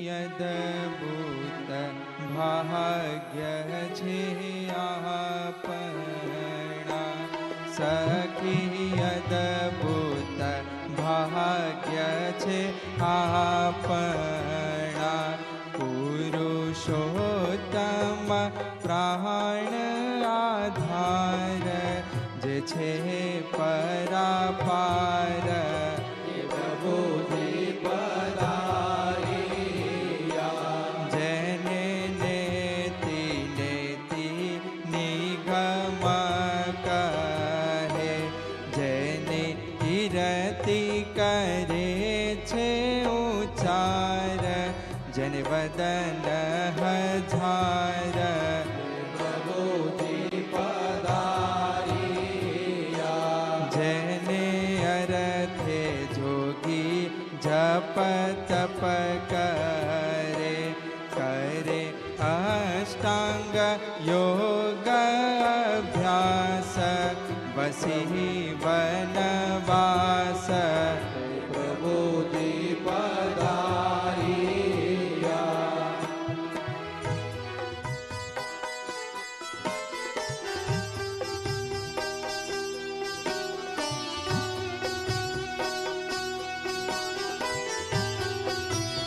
અદભુત ભાગ્ય છે આપણા, સખી અદભુત ભાગ્ય છે આપણા. પુરુષોત્તમ પ્રાણ આધાર જે છે પરાપાર, જેને નેતિ નેતિ નિગમ કહે, જેને કીર્તિ કરે છે ઉચ્ચાર, જેને વદન હજાર, જેને અર્થે જોગી જપ તપ કરે, કરે અષ્ટાંગ યોગ અભ્યાસ, વસી વનવાસ,